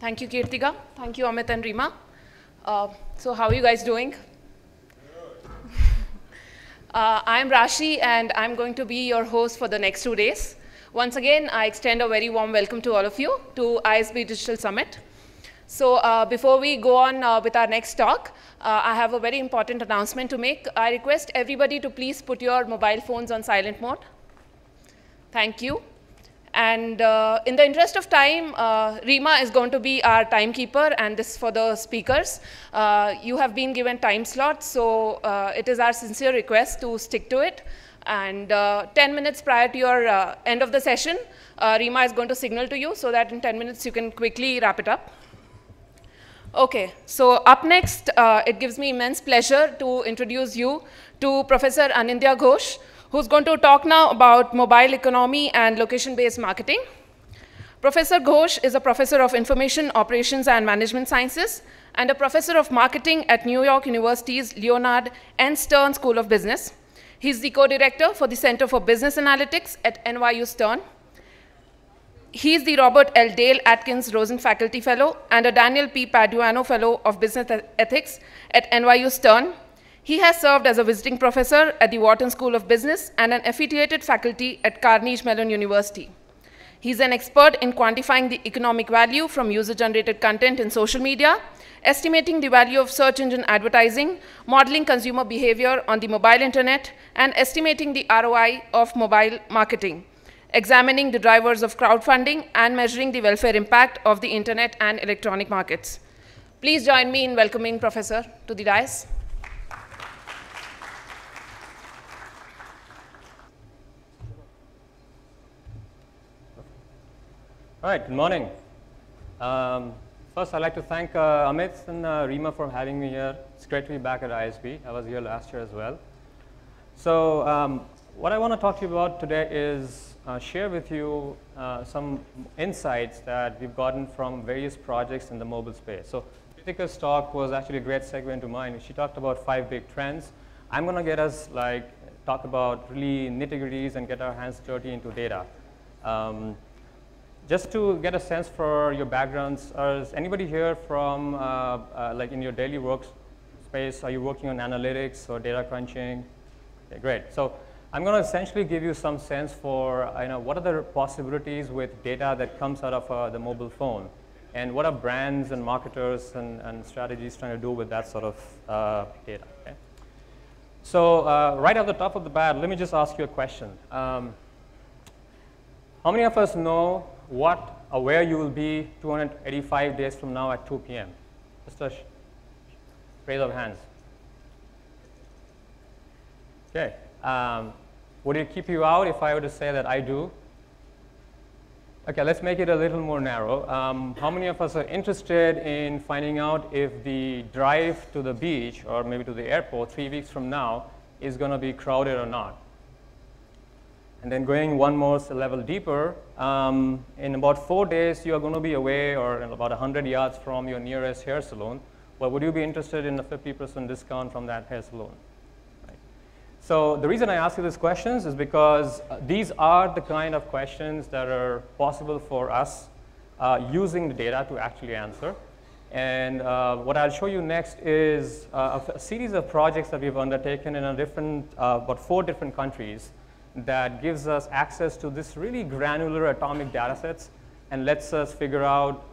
Thank you, Kirtika. Thank you, Amit and Rima. So how are you guys doing? I'm Rashi, and I'm going to be your host for the next 2 days. Once again, I extend a very warm welcome to all of you to ISB Digital Summit. So before we go on with our next talk, I have a very important announcement to make. I request everybody to please put your mobile phones on silent mode. Thank you. And in the interest of time, Rima is going to be our timekeeper, and this for the speakers. You have been given time slots, so it is our sincere request to stick to it. And 10 minutes prior to your end of the session, Rima is going to signal to you so that in 10 minutes you can quickly wrap it up. Okay, so up next, it gives me immense pleasure to introduce you to Professor Anindya Ghose, who's going to talk now about mobile economy and location-based marketing. Professor Ghosh is a professor of information operations and management sciences and a professor of marketing at New York University's Leonard N. Stern School of Business. He's the co-director for the Center for Business Analytics at NYU Stern. He's the Robert L. Dale Atkins Rosen Faculty Fellow and a Daniel P. Paduano Fellow of Business Ethics at NYU Stern. He has served as a visiting professor at the Wharton School of Business and an affiliated faculty at Carnegie Mellon University. He's an expert in quantifying the economic value from user-generated content in social media, estimating the value of search engine advertising, modeling consumer behavior on the mobile internet, and estimating the ROI of mobile marketing, examining the drivers of crowdfunding, and measuring the welfare impact of the internet and electronic markets. Please join me in welcoming Professor to the dais. All right, good morning. First, I'd like to thank Amit and Rima for having me here. It's great to be back at ISB. I was here last year as well. So what I want to talk to you about today is share with you some insights that we've gotten from various projects in the mobile space. So Kritika's talk was actually a great segue into mine. She talked about 5 big trends. I'm going to get us talk about really nitty-gritties and get our hands dirty into data. Just to get a sense for your backgrounds, is anybody here from, in your daily work space, are you working on analytics or data crunching? Okay, great. So I'm going to essentially give you some sense for, what are the possibilities with data that comes out of the mobile phone, and what are brands and marketers and strategies trying to do with that sort of data. Okay? So right off the top of the bat, let me just ask you a question. How many of us know where you will be 285 days from now at 2 p.m.? Just a raise of hands. Okay. Would it keep you out if I were to say that I do? Okay, let's make it a little more narrow. How many of us are interested in finding out if the drive to the beach or maybe to the airport 3 weeks from now is going to be crowded or not? And then going one more level deeper, in about 4 days, you are going to be away or about 100 yards from your nearest hair salon. Well, would you be interested in a 50% discount from that hair salon? Right. So the reason I ask you these questions is because these are the kind of questions that are possible for us using the data to actually answer. And what I'll show you next is a series of projects that we've undertaken in about 4 different countries that gives us access to this really granular atomic data sets and lets us figure out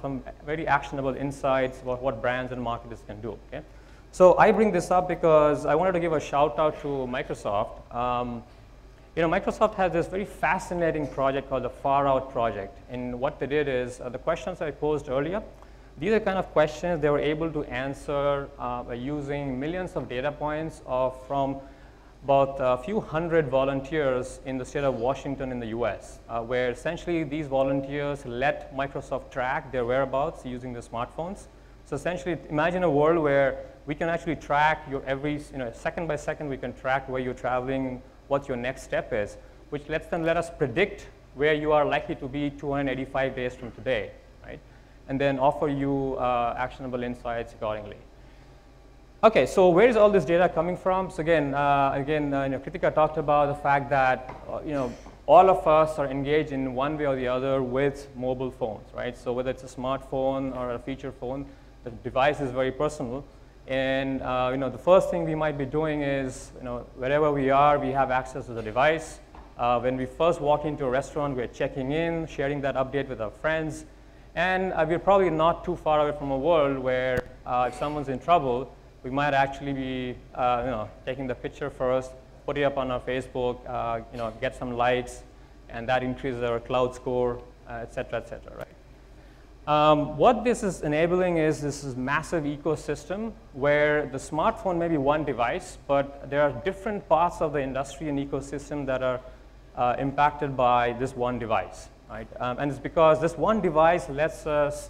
some very actionable insights about what brands and marketers can do. Okay? So I bring this up because I wanted to give a shout out to Microsoft. Microsoft has this very fascinating project called the Far Out Project. And what they did is the questions I posed earlier, these are kind of questions they were able to answer by using millions of data points from about a few hundred volunteers in the state of Washington in the US, where essentially these volunteers let Microsoft track their whereabouts using their smartphones. So essentially, imagine a world where we can actually track your second by second, we can track where you're traveling, what your next step is, which let us predict where you are likely to be 285 days from today, right? And then offer you actionable insights accordingly. Okay, so where is all this data coming from? So again, Kritika talked about the fact that all of us are engaged in one way or the other with mobile phones, right? So whether it's a smartphone or a feature phone, the device is very personal. And the first thing we might be doing is, wherever we are, we have access to the device. When we first walk into a restaurant, we're checking in, sharing that update with our friends. And we're probably not too far away from a world where if someone's in trouble, we might actually be taking the picture first, put it up on our Facebook, get some likes, and that increases our cloud score, et cetera, right? What this is enabling is this is massive ecosystem where the smartphone may be one device, but there are different parts of the industry and ecosystem that are impacted by this one device, right? And it's because this one device lets us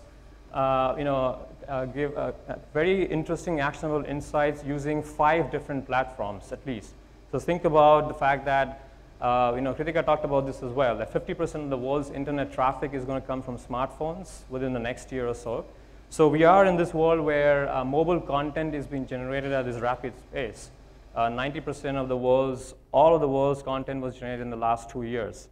give very interesting actionable insights using 5 different platforms at least. So think about the fact that Kritika talked about this as well, that 50% of the world's internet traffic is going to come from smartphones within the next year or so. So we are in this world where mobile content is being generated at this rapid pace. 90% of all of the world's content was generated in the last 2 years.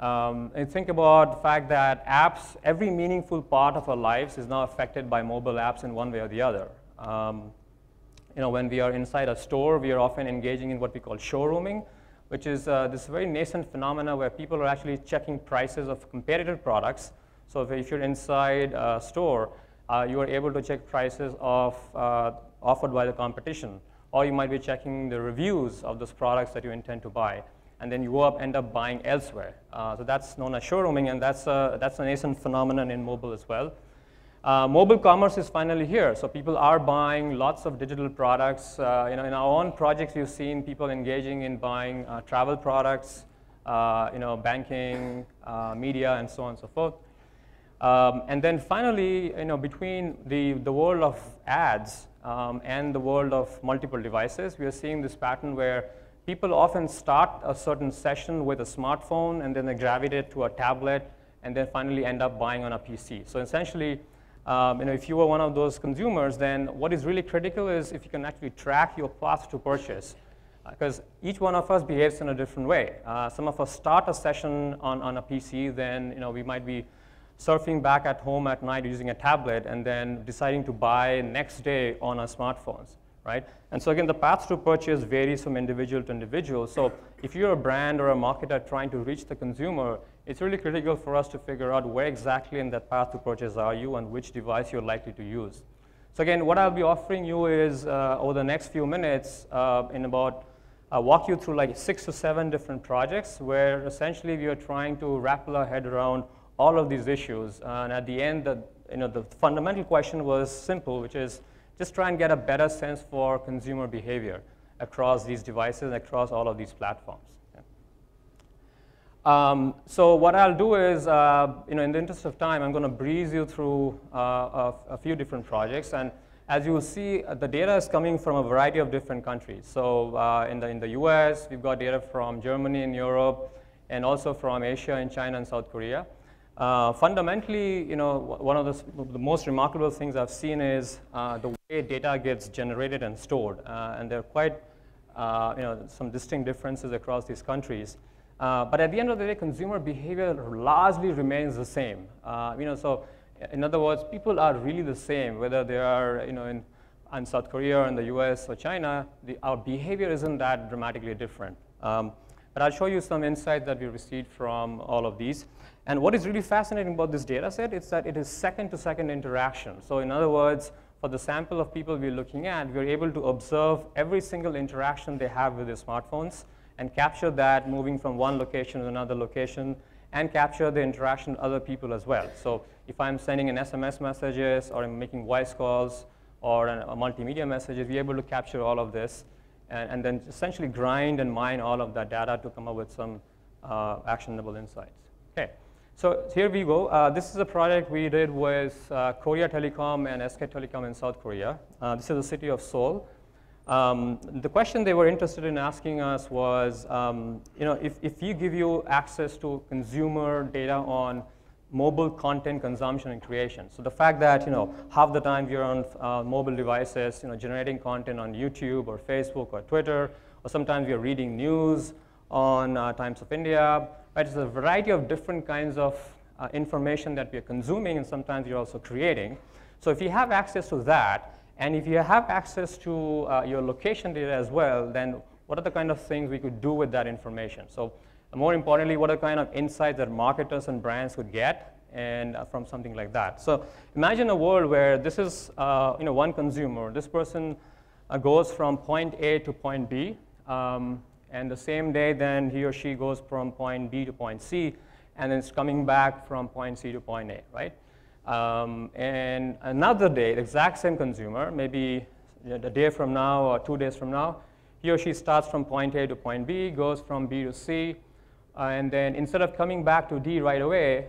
And think about the fact that apps, every meaningful part of our lives is now affected by mobile apps in one way or the other. When we are inside a store, we are often engaging in what we call showrooming, which is this very nascent phenomena where people are actually checking prices of competitive products. So if you're inside a store, you are able to check prices of offered by the competition. Or you might be checking the reviews of those products that you intend to buy. And then you end up buying elsewhere. So that's known as showrooming, and that's a nascent phenomenon in mobile as well. Mobile commerce is finally here. So people are buying lots of digital products. In our own projects, we've seen people engaging in buying travel products, banking, media, and so on and so forth. And then finally, between the world of ads and the world of multiple devices, we are seeing this pattern where people often start a certain session with a smartphone, and then they gravitate to a tablet, and then finally end up buying on a PC. So essentially, if you were one of those consumers, then what is really critical is if you can actually track your path to purchase. Because each one of us behaves in a different way. Some of us start a session on a PC, then we might be surfing back at home at night using a tablet, and then deciding to buy next day on our smartphones, right? And so again, the path to purchase varies from individual to individual. So if you're a brand or a marketer trying to reach the consumer, it's really critical for us to figure out where exactly in that path to purchase are you and which device you're likely to use. So again, what I'll be offering you is over the next few minutes walk you through like 6 to 7 different projects where essentially we are trying to wrap our head around all of these issues. And at the end, the fundamental question was simple, which is just try and get a better sense for consumer behavior across these devices, across all of these platforms. So what I'll do is, in the interest of time, I'm going to breeze you through a few different projects. And as you will see, the data is coming from a variety of different countries. So in the US, we've got data from Germany and Europe, and also from Asia and China and South Korea. Fundamentally, one of the most remarkable things I've seen is the way data gets generated and stored. And there are quite some distinct differences across these countries. But at the end of the day, consumer behavior largely remains the same. So in other words, people are really the same, whether they are in South Korea or in the US or China. Our behavior isn't that dramatically different. But I'll show you some insight that we received from all of these. And what is really fascinating about this data set is that it is second-to-second interaction. So in other words, for the sample of people we're looking at, we're able to observe every single interaction they have with their smartphones and capture that moving from one location to another location, and capture the interaction with other people as well. So if I'm sending an SMS messages, or I'm making voice calls, or a multimedia messages, we're able to capture all of this, and then essentially grind and mine all of that data to come up with some actionable insights. Okay, so here we go. This is a project we did with Korea Telecom and SK Telecom in South Korea. This is the city of Seoul. The question they were interested in asking us was, if we give you access to consumer data on mobile content consumption and creation. So the fact that half the time you're on mobile devices, generating content on YouTube or Facebook or Twitter, or sometimes you're reading news on Times of India, right? It's a variety of different kinds of information that we are consuming, and sometimes you're also creating. So if you have access to that, and if you have access to your location data as well, then what are the kind of things we could do with that information? So more importantly, what are the kind of insights that marketers and brands could get and from something like that? So imagine a world where this is one consumer. This person goes from point A to point B, and the same day then he or she goes from point B to point C, and then it's coming back from point C to point A, right? And another day, the exact same consumer, maybe a day from now or 2 days from now, he or she starts from point A to point B, goes from B to C, and then instead of coming back to D right away,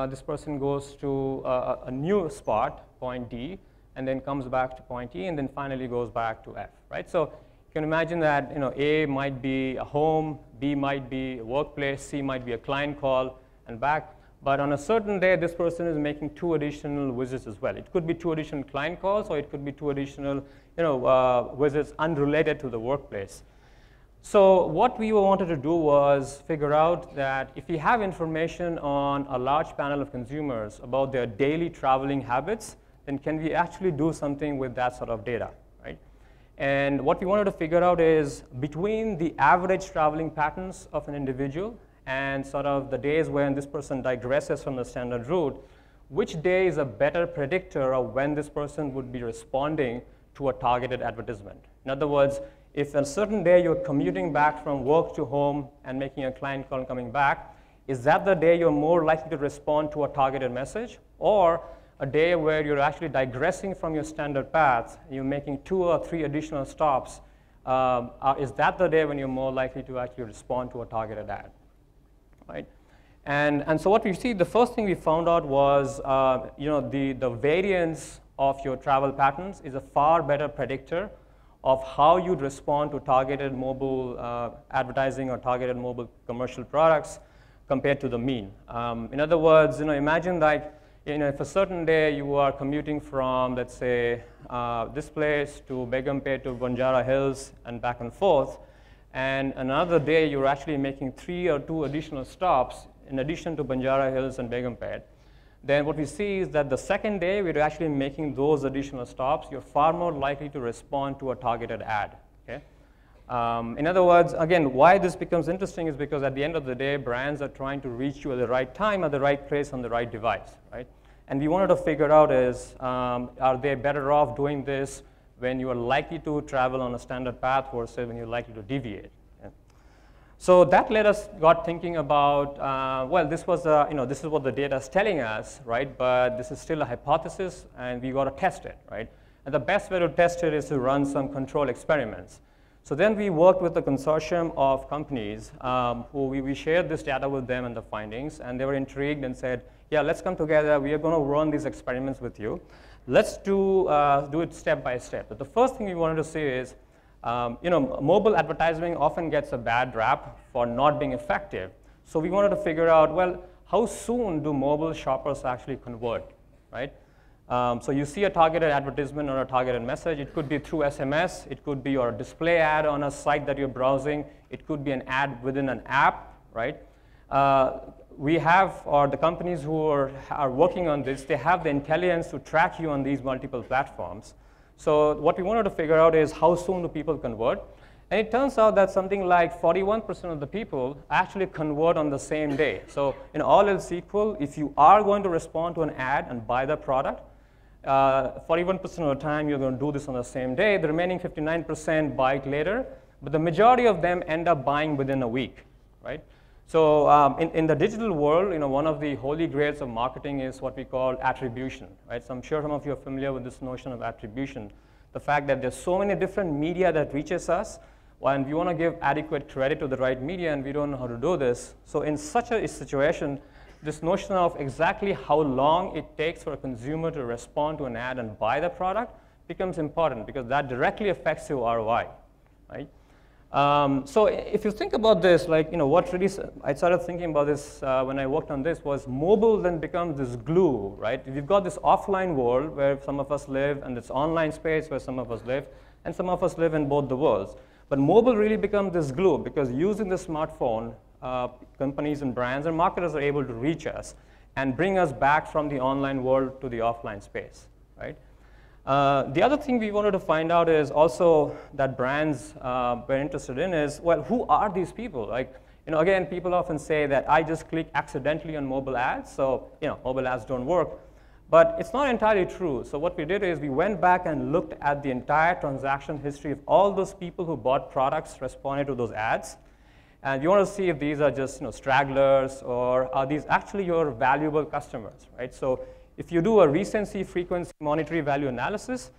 this person goes to a new spot, point D, and then comes back to point E, and then finally goes back to F, right? So you can imagine that A might be a home, B might be a workplace, C might be a client call, and back. But on a certain day, this person is making 2 additional visits as well. It could be 2 additional client calls, or it could be 2 additional visits unrelated to the workplace. So what we wanted to do was figure out that if we have information on a large panel of consumers about their daily traveling habits, then can we actually do something with that sort of data, right? And what we wanted to figure out is between the average traveling patterns of an individual and sort of the days when this person digresses from the standard route, which day is a better predictor of when this person would be responding to a targeted advertisement. In other words, if a certain day you're commuting back from work to home and making a client call and coming back, is that the day you're more likely to respond to a targeted message? Or a day where you're actually digressing from your standard path, you're making 2 or 3 additional stops, is that the day when you're more likely to actually respond to a targeted ad? Right? And so what we see, the first thing we found out was the variance of your travel patterns is a far better predictor of how you'd respond to targeted mobile advertising or targeted mobile commercial products compared to the mean. In other words, imagine like if a certain day you are commuting from, let's say, this place to Begumpet to Banjara Hills and back and forth, and another day you're actually making 3 or 2 additional stops in addition to Banjara Hills and Begumpet, then what we see is that the second day we're actually making those additional stops, you're far more likely to respond to a targeted ad. Okay? In other words, again, why this becomes interesting is because at the end of the day, brands are trying to reach you at the right time, at the right place, on the right device, right? And we wanted to figure out is, are they better off doing this when you are likely to travel on a standard path versus when you're likely to deviate. Okay? So that led us got thinking about, well, this was this is what the data is telling us, right? But this is still a hypothesis, and we got to test it, right? And the best way to test it is to run some control experiments. So then we worked with a consortium of companies who we shared this data with them and the findings, and they were intrigued and said, yeah, let's come together. We are going to run these experiments with you. Let's do it step by step. But the first thing we wanted to see is, mobile advertising often gets a bad rap for not being effective. So we wanted to figure out, well, how soon do mobile shoppers actually convert, right? So you see a targeted advertisement or a targeted message. It could be through SMS. It could be your display ad on a site that you're browsing. It could be an ad within an app, right? We have, or the companies who are working on this, they have the intelligence to track you on these multiple platforms. So what we wanted to figure out is how soon do people convert? And it turns out that something like 41% of the people actually convert on the same day. So in all else equal, if you are going to respond to an ad and buy the product, 41% of the time you're going to do this on the same day. The remaining 59% buy it later, but the majority of them end up buying within a week, right? So in the digital world, one of the holy grails of marketing is what we call attribution, right? So I'm sure some of you are familiar with this notion of attribution. The fact that there's so many different media that reaches us, and we want to give adequate credit to the right media, and we don't know how to do this. So in such a situation, this notion of exactly how long it takes for a consumer to respond to an ad and buy the product becomes important, because that directly affects your ROI, right? So if you think about this, like, what really, I started thinking about this when I worked on this, was mobile then becomes this glue, right? We've got this offline world where some of us live, and this online space where some of us live, and some of us live in both the worlds. But mobile really becomes this glue, because using the smartphone, companies and brands and marketers are able to reach us and bring us back from the online world to the offline space, right? The other thing we wanted to find out is also that brands were interested in is, well, who are these people? Like, again, people often say that I just click accidentally on mobile ads, so mobile ads don't work. But it's not entirely true. So what we did is we went back and looked at the entire transaction history of all those people who bought products, responded to those ads. And you want to see if these are just stragglers or are these actually your valuable customers, right? So if you do a recency, frequency, monetary value analysis,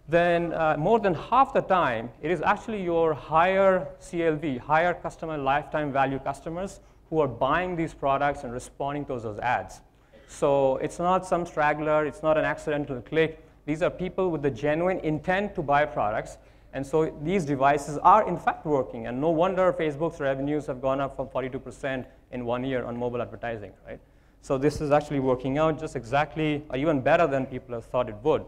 then more than half the time, it is actually your higher CLV, higher customer lifetime value customers who are buying these products and responding to those ads. So it's not some straggler, it's not an accidental click. These are people with the genuine intent to buy products. And so these devices are in fact working. And no wonder Facebook's revenues have gone up from 42% in 1 year on mobile advertising, right? So this is actually working out just exactly, or even better than people have thought it would.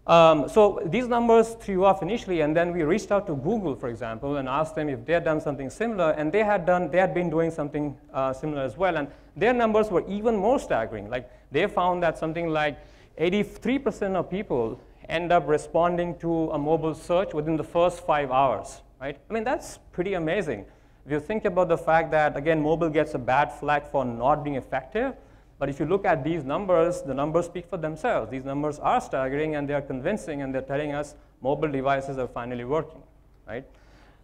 So these numbers threw off initially, and then we reached out to Google, for example, and asked them if they had done something similar, and they had been doing something similar as well, and their numbers were even more staggering. Like, they found that something like 83% of people end up responding to a mobile search within the first 5 hours, right? I mean, that's pretty amazing. If you think about the fact that, again, mobile gets a bad flag for not being effective, but if you look at these numbers, the numbers speak for themselves. These numbers are staggering, and they are convincing, and they're telling us mobile devices are finally working, right?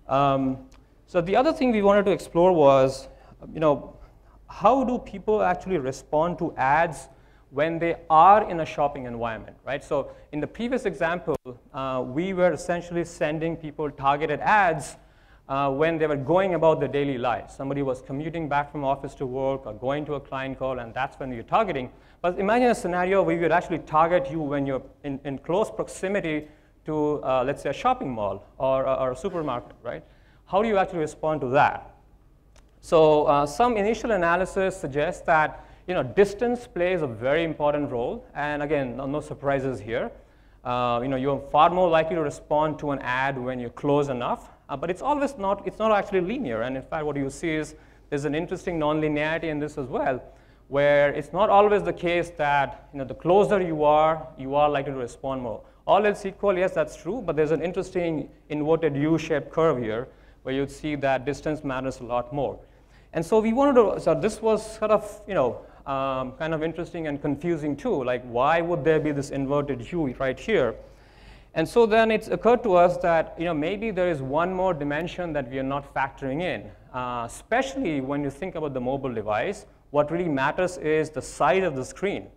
So the other thing we wanted to explore was, how do people actually respond to ads when they are in a shopping environment, right? So in the previous example, we were essentially sending people targeted ads when they were going about their daily lives. Somebody was commuting back from office to work or going to a client call, and that's when you're targeting. But imagine a scenario where we would actually target you when you're in close proximity to, let's say, a shopping mall or a supermarket, right? How do you actually respond to that? So some initial analysis suggests that distance plays a very important role. And again, no surprises here. You're far more likely to respond to an ad when you're close enough. But it's not actually linear. And in fact, what you see is there's an interesting nonlinearity in this as well, where it's not always the case that the closer you are likely to respond more. All else equal, yes, that's true. But there's an interesting inverted U-shaped curve here, where you'd see that distance matters a lot more. And so we wanted to, so this was sort of, kind of interesting and confusing too. Like, why would there be this inverted U right here? And so then it's occurred to us that maybe there is one more dimension that we are not factoring in, especially when you think about the mobile device. What really matters is the size of the screen,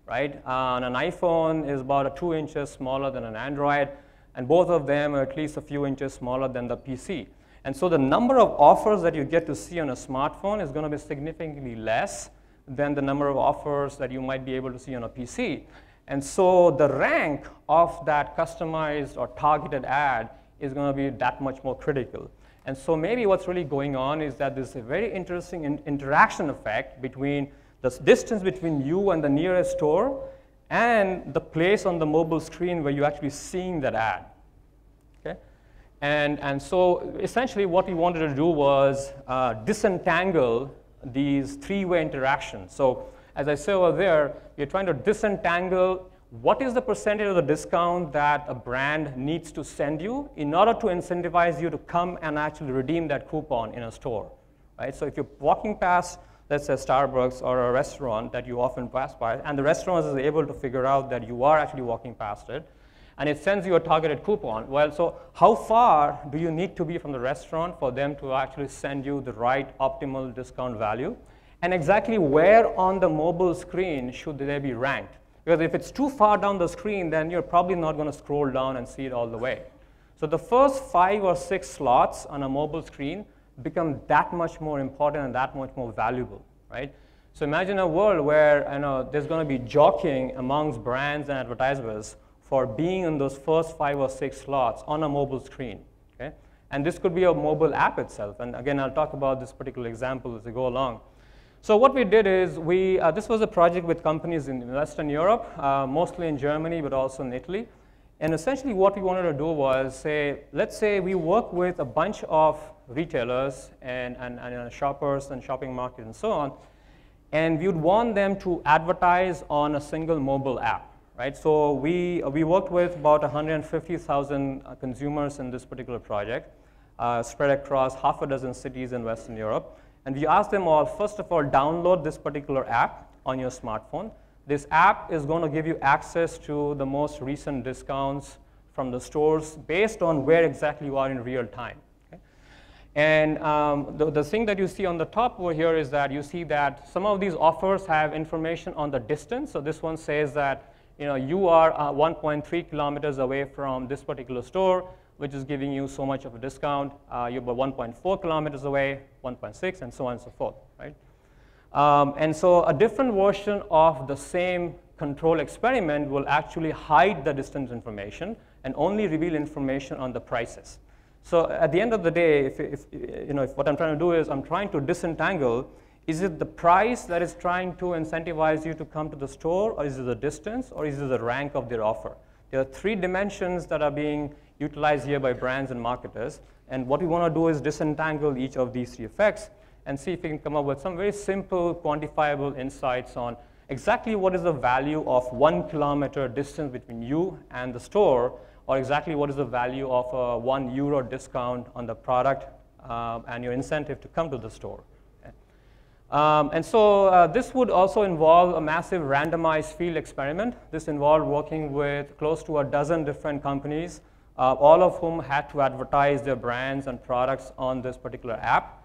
right? An iPhone is about 2 inches smaller than an Android, and both of them are at least a few inches smaller than the PC. And so the number of offers that you get to see on a smartphone is going to be significantly less than the number of offers that you might be able to see on a PC. And so the rank of that customized or targeted ad is going to be that much more critical. And so maybe what's really going on is that there's a very interesting interaction effect between the distance between you and the nearest store and the place on the mobile screen where you're actually seeing that ad. Okay? And so essentially what we wanted to do was disentangle these three-way interactions. So as I said over there, you're trying to disentangle what is the percentage of the discount that a brand needs to send you in order to incentivize you to come and actually redeem that coupon in a store, right? So if you're walking past, let's say, Starbucks or a restaurant that you often pass by, and the restaurant is able to figure out that you are actually walking past it, and it sends you a targeted coupon. Well, so how far do you need to be from the restaurant for them to actually send you the right optimal discount value? And exactly where on the mobile screen should they be ranked? Because if it's too far down the screen, then you're probably not going to scroll down and see it all the way. So the first 5 or 6 slots on a mobile screen become that much more important and that much more valuable, right? So imagine a world where there's going to be jockeying amongst brands and advertisers for being in those first 5 or 6 slots on a mobile screen, okay? And this could be a mobile app itself. And again, I'll talk about this particular example as we go along. So what we did is this was a project with companies in Western Europe, mostly in Germany, but also in Italy. And essentially what we wanted to do was say, let's say we work with a bunch of retailers and shoppers and shopping markets and so on, and we would want them to advertise on a single mobile app, right? So we worked with about 150,000 consumers in this particular project, spread across half a dozen cities in Western Europe. And we asked them all, first of all, download this particular app on your smartphone. This app is going to give you access to the most recent discounts from the stores based on where exactly you are in real time. Okay? And the thing that you see on the top over here is that you see that some of these offers have information on the distance. So this one says that you are 1.3 kilometers away from this particular store, which is giving you so much of a discount. You're about 1.4 kilometers away, 1.6, and so on and so forth, right? And so a different version of the same control experiment will actually hide the distance information and only reveal information on the prices. So at the end of the day, if what I'm trying to do is I'm trying to disentangle, is it the price that is trying to incentivize you to come to the store, or is it the distance, or is it the rank of their offer? There are three dimensions that are being utilized here by brands and marketers. And what we want to do is disentangle each of these three effects and see if we can come up with some very simple, quantifiable insights on exactly what is the value of 1 kilometer distance between you and the store, or exactly what is the value of a €1 discount on the product and your incentive to come to the store. Okay. And so this would also involve a massive randomized field experiment. This involved working with close to a dozen different companies, all of whom had to advertise their brands and products on this particular app.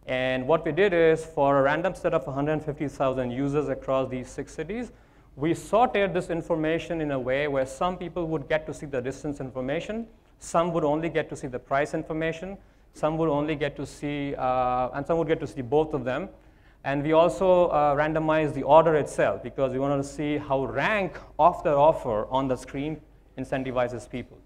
And what we did is, for a random set of 150,000 users across these 6 cities, we sorted this information in a way where some people would get to see the distance information, some would only get to see the price information, some would only get to see, and some would get to see both of them. And we also randomized the order itself, because we wanted to see how rank of the offer on the screen incentivizes people.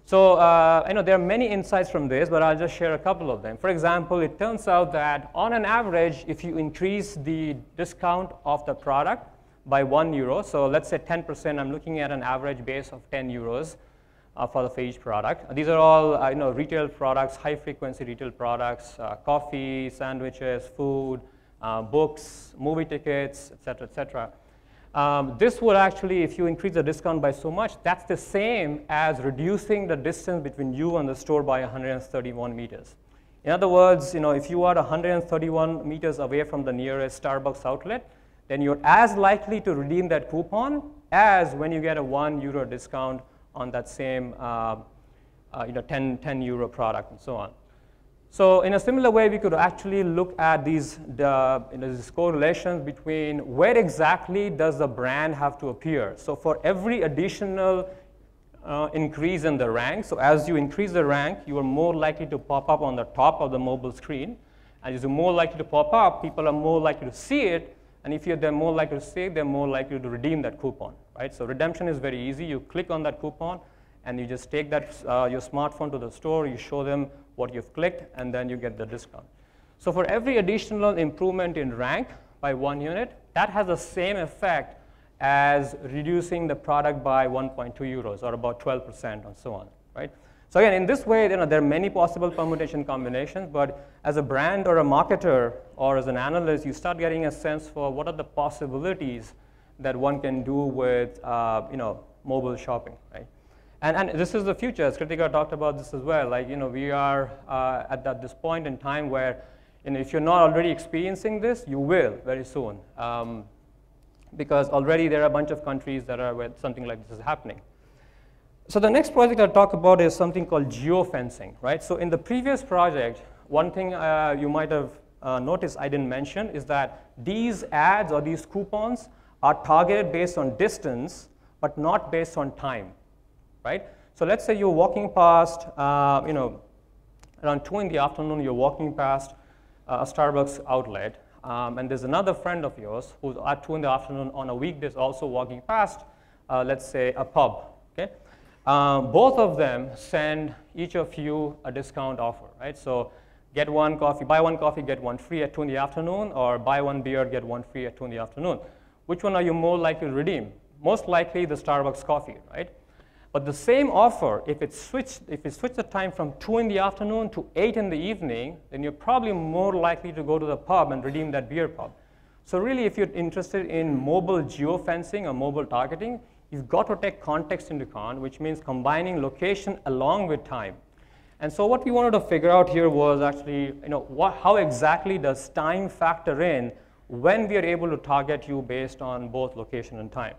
So I know there are many insights from this, but I'll just share a couple of them. For example, it turns out that on an average, if you increase the discount of the product by €1, so let's say 10%, I'm looking at an average base of €10 for each product. These are all retail products, high-frequency retail products, coffee, sandwiches, food, books, movie tickets, et cetera, et cetera. This would actually, if you increase the discount by so much, that's the same as reducing the distance between you and the store by 131 meters. In other words, if you are 131 meters away from the nearest Starbucks outlet, then you're as likely to redeem that coupon as when you get a €1 discount on that same €10 product and so on. So in a similar way, we could actually look at these correlations between where exactly does the brand have to appear. So for every additional increase in the rank, so as you increase the rank, you are more likely to pop up on the top of the mobile screen. And as you're more likely to pop up, people are more likely to see it. And if they're more likely to see it, they're more likely to redeem that coupon, right? So redemption is very easy. You click on that coupon, and you just take that your smartphone to the store. You show them what you've clicked, and then you get the discount. So for every additional improvement in rank by 1 unit, that has the same effect as reducing the product by €1.2, or about 12%, and so on, right? So again, in this way, there are many possible permutation combinations, but as a brand or a marketer or as an analyst, you start getting a sense for what are the possibilities that one can do with mobile shopping, right? And this is the future, as Kritika talked about this as well. Like, we are at this point in time where, if you're not already experiencing this, you will very soon. Because already there are a bunch of countries that are where something like this is happening. So the next project I'll talk about is something called geofencing, right? So in the previous project, one thing you might have noticed I didn't mention is that these ads or these coupons are targeted based on distance, but not based on time. Right? So let's say you're walking past, around 2 in the afternoon, you're walking past a Starbucks outlet, and there's another friend of yours who's at 2 in the afternoon on a weekday also walking past, let's say, a pub. Okay? Both of them send each of you a discount offer, right? So get one coffee, buy one coffee, get one free at 2 in the afternoon, or buy one beer, get one free at 2 in the afternoon. Which one are you more likely to redeem? Most likely the Starbucks coffee, right? But the same offer, if you switch the time from 2 in the afternoon to 8 in the evening, then you're probably more likely to go to the pub and redeem that beer pub. So really, if you're interested in mobile geofencing or mobile targeting, you've got to take context into account, which means combining location along with time. And so what we wanted to figure out here was actually, how exactly does time factor in when we are able to target you based on both location and time.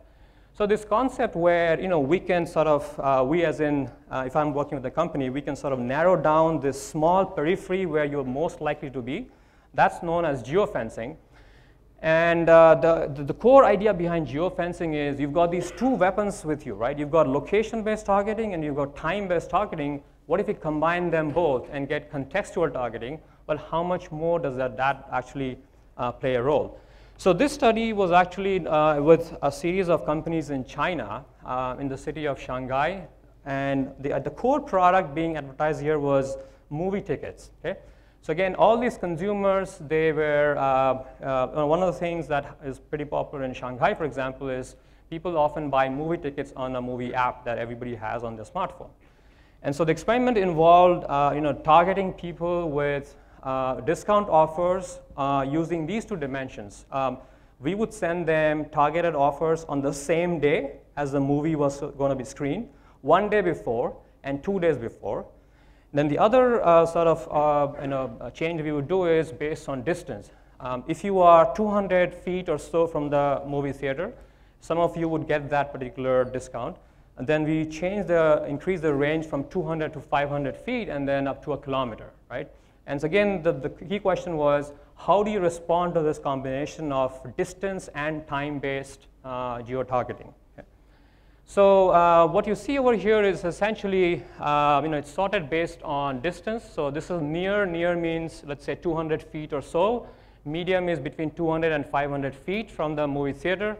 So this concept where we can sort of, we as in, if I'm working with a company, we can sort of narrow down this small periphery where you're most likely to be. That's known as geofencing. And the core idea behind geofencing is you've got these two weapons with you, right? You've got location-based targeting and you've got time-based targeting. What if we combine them both and get contextual targeting? Well, how much more does that actually play a role? So this study was actually with a series of companies in China, in the city of Shanghai. And the core product being advertised here was movie tickets. Okay? So again, all these consumers, they were, one of the things that is pretty popular in Shanghai, for example, is people often buy movie tickets on a movie app that everybody has on their smartphone. And so the experiment involved targeting people with discount offers using these two dimensions. We would send them targeted offers on the same day as the movie was going to be screened, 1 day before and 2 days before. Then the other sort of change we would do is based on distance. If you are 200 feet or so from the movie theater, some of you would get that particular discount. And then we increase the range from 200 to 500 feet and then up to 1 kilometer, right? And so again, the key question was, how do you respond to this combination of distance and time-based geo-targeting? Okay. So what you see over here is essentially, it's sorted based on distance. So this is near. Near means, let's say, 200 feet or so. Medium is between 200 and 500 feet from the movie theater.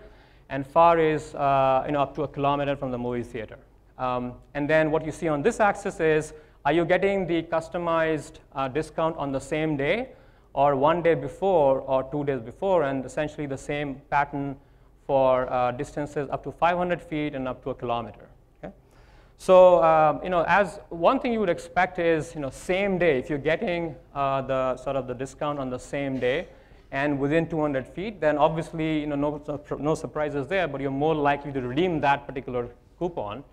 And far is up to 1 kilometer from the movie theater. And then what you see on this axis is, are you getting the customized discount on the same day, or 1 day before, or 2 days before, and essentially the same pattern for distances up to 500 feet and up to 1 kilometer. Okay? So as one thing you would expect is same day. If you're getting the discount on the same day and within 200 feet, then obviously no surprises there, but you're more likely to redeem that particular coupon.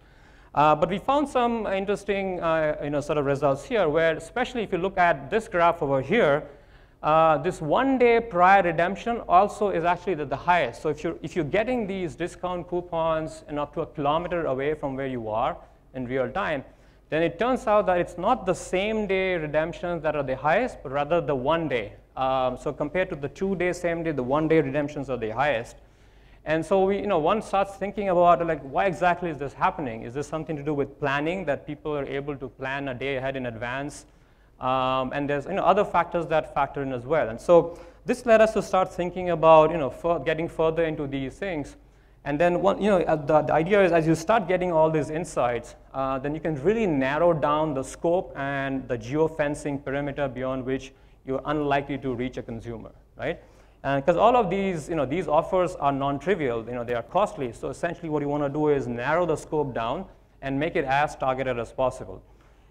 But we found some interesting sort of results here, where especially if you look at this graph over here, this 1 day prior redemption also is actually the highest. So if you're getting these discount coupons and up to 1 kilometer away from where you are in real time, then it turns out that it's not the same day redemptions that are the highest, but rather the 1 day. So compared to the 2 day, same day, the 1 day redemptions are the highest. And so one starts thinking about, like, why exactly is this happening? Is this something to do with planning, that people are able to plan a day ahead in advance? And there's other factors that factor in as well. And so this led us to start thinking about getting further into these things. And then the idea is, as you start getting all these insights, then you can really narrow down the scope and the geofencing perimeter beyond which you're unlikely to reach a consumer, right? Because all of these, these offers are non-trivial, they are costly. So essentially what you want to do is narrow the scope down and make it as targeted as possible.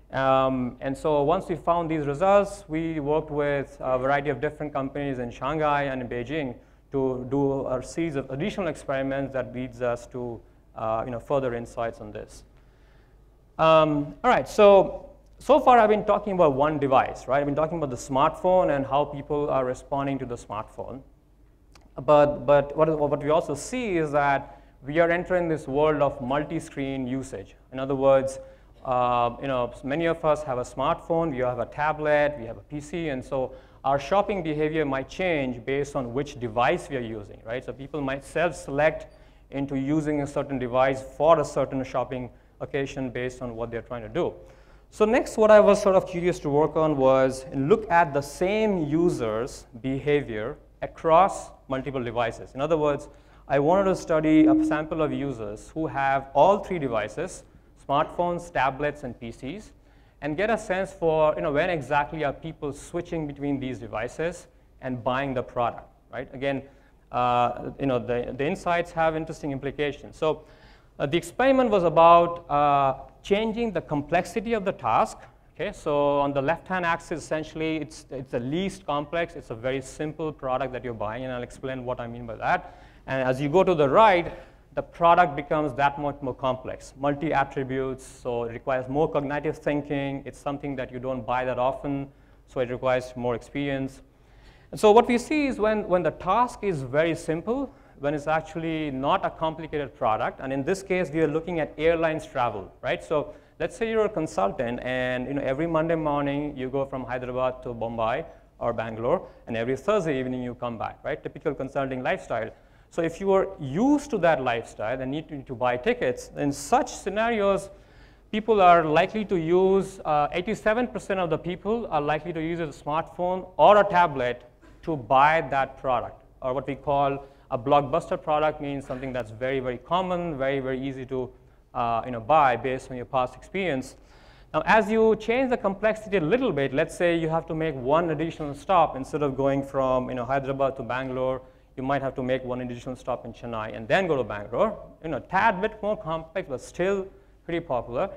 And so once we found these results, we worked with a variety of different companies in Shanghai and in Beijing to do a series of additional experiments that leads us to further insights on this. All right, so far I've been talking about one device, right? I've been talking about the smartphone and how people are responding to the smartphone. But what we also see is that we are entering this world of multi-screen usage. In other words, many of us have a smartphone, we have a tablet, we have a PC, and so our shopping behavior might change based on which device we are using, right? So people might self-select into using a certain device for a certain shopping occasion based on what they're trying to do. So next, what I was sort of curious to work on was look at the same user's behavior across multiple devices. In other words, I wanted to study a sample of users who have all three devices, smartphones, tablets, and PCs, and get a sense for when exactly are people switching between these devices and buying the product, right? Again, the insights have interesting implications. So The experiment was about changing the complexity of the task. Okay, so on the left-hand axis, essentially, it's the least complex. It's a very simple product that you're buying, and I'll explain what I mean by that. And as you go to the right, the product becomes that much more complex, multi-attributes, so it requires more cognitive thinking. It's something that you don't buy that often, so it requires more experience. And so what we see is when the task is very simple, when it's actually not a complicated product, and in this case, we are looking at airlines travel, right? So let's say you're a consultant, and every Monday morning, you go from Hyderabad to Bombay or Bangalore, and every Thursday evening, you come back, right? Typical consulting lifestyle. So if you are used to that lifestyle and need to buy tickets, in such scenarios, people are likely to use, 87% of the people are likely to use a smartphone or a tablet to buy that product, or what we call a blockbuster product. Means something that's very, very common, very, very easy to buy based on your past experience. Now, as you change the complexity a little bit, let's say you have to make one additional stop instead of going from Hyderabad to Bangalore. You might have to make one additional stop in Chennai and then go to Bangalore. Tad bit more complex, but still pretty popular.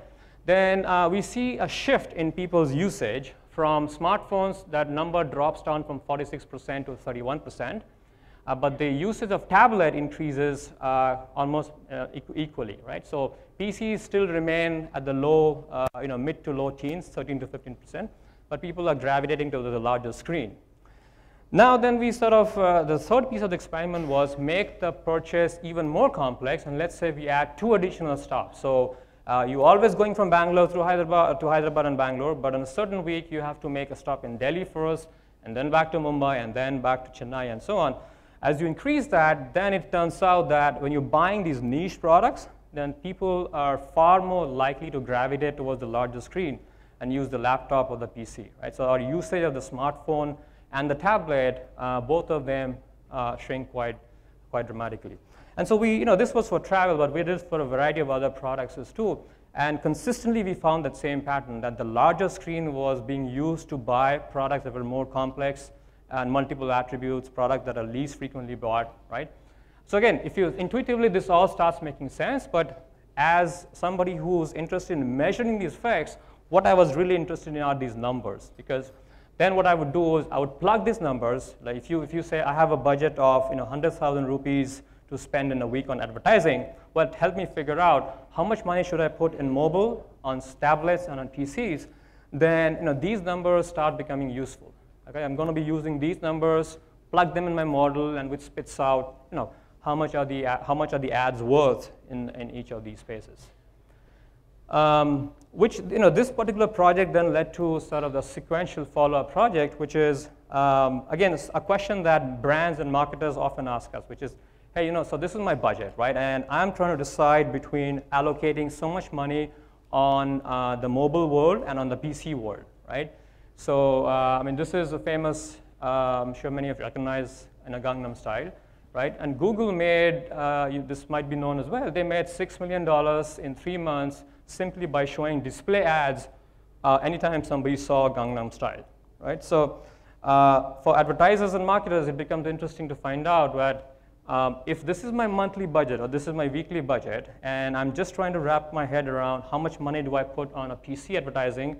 Then we see a shift in people's usage from smartphones. That number drops down from 46% to 31%. But the usage of tablet increases almost equally, right? So PCs still remain at the low, mid to low teens, 13 to 15%. But people are gravitating to the larger screen. Now then we sort of, the third piece of the experiment was make the purchase even more complex, and let's say we add 2 additional stops. So you're always going from Bangalore to Hyderabad and Bangalore, but on a certain week you have to make a stop in Delhi first, and then back to Mumbai, and then back to Chennai, and so on. As you increase that, then it turns out that when you're buying these niche products, then people are far more likely to gravitate towards the larger screen and use the laptop or the PC, right? So our usage of the smartphone and the tablet, both of them shrink quite dramatically. And so this was for travel, but we did it for a variety of other products as too. And consistently, we found that same pattern, that the larger screen was being used to buy products that were more complex and multiple attributes, products that are least frequently bought, right? So again, if you intuitively, this all starts making sense, but as somebody who's interested in measuring these effects, what I was really interested in are these numbers, because then what I would do is I would plug these numbers. Like if you say I have a budget of 100,000 rupees to spend in a week on advertising, well, help me figure out how much money should I put in mobile, on tablets, and on PCs. Then these numbers start becoming useful. Okay, I'm going to be using these numbers, plug them in my model, and which spits out how much are the ads worth in each of these spaces. Which this particular project then led to sort of the sequential follow-up project, which is again a question that brands and marketers often ask us, which is, hey, so this is my budget, right? And I'm trying to decide between allocating so much money on the mobile world and on the PC world, right? So I mean, this is a famous, I'm sure many of you recognize Gangnam Style, right? And Google made, this might be known as well, they made $6 million in 3 months simply by showing display ads anytime somebody saw Gangnam Style, right? So for advertisers and marketers, it becomes interesting to find out that if this is my monthly budget or this is my weekly budget, and I'm just trying to wrap my head around how much money do I put on a PC advertising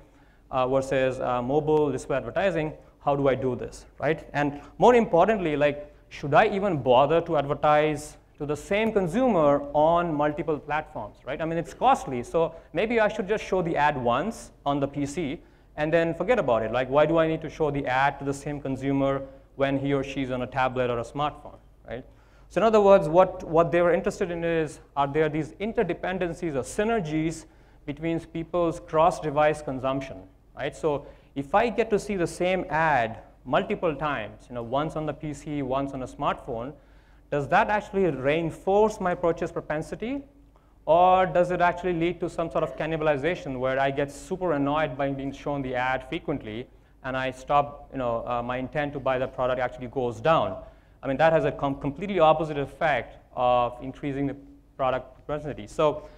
versus mobile display advertising, how do I do this, right? And more importantly, like, should I even bother to advertise to the same consumer on multiple platforms, right? I mean, it's costly, so maybe I should just show the ad once on the PC and then forget about it. Like, why do I need to show the ad to the same consumer when he or she's on a tablet or a smartphone, right? So in other words, what they were interested in is, are there these interdependencies or synergies between people's cross-device consumption, right? So if I get to see the same ad multiple times, once on the PC, once on a smartphone, does that actually reinforce my purchase propensity? Or does it actually lead to some sort of cannibalization where I get super annoyed by being shown the ad frequently and I stop, my intent to buy the product actually goes down? I mean, that has a completely opposite effect of increasing the product propensity. So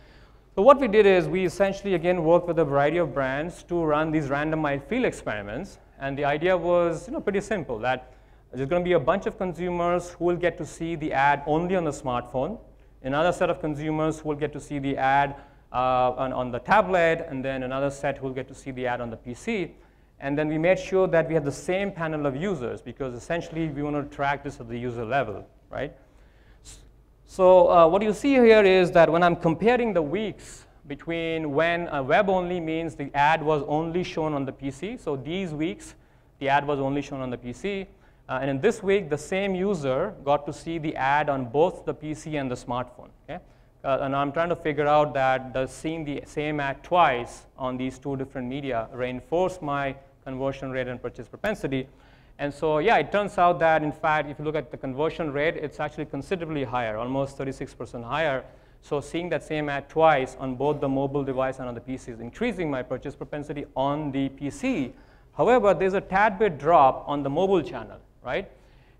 what we did is we essentially, again, worked with a variety of brands to run these randomized field experiments. And the idea was pretty simple, that there's going to be a bunch of consumers who will get to see the ad only on the smartphone. another set of consumers who will get to see the ad on the tablet, and then another set who will get to see the ad on the PC. And then we made sure that we had the same panel of users, because essentially we want to track this at the user level, right? So what you see here is that when I'm comparing the weeks between when web-only means the ad was only shown on the PC. So these weeks, the ad was only shown on the PC. And in this week, the same user got to see the ad on both the PC and the smartphone. Okay? And I'm trying to figure out that does seeing the same ad twice on these two different media reinforce my conversion rate and purchase propensity. And so, yeah, it turns out that, in fact, if you look at the conversion rate, it's actually considerably higher, almost 36% higher. So seeing that same ad twice on both the mobile device and on the PC is increasing my purchase propensity on the PC. However, there's a tad bit drop on the mobile channel, right?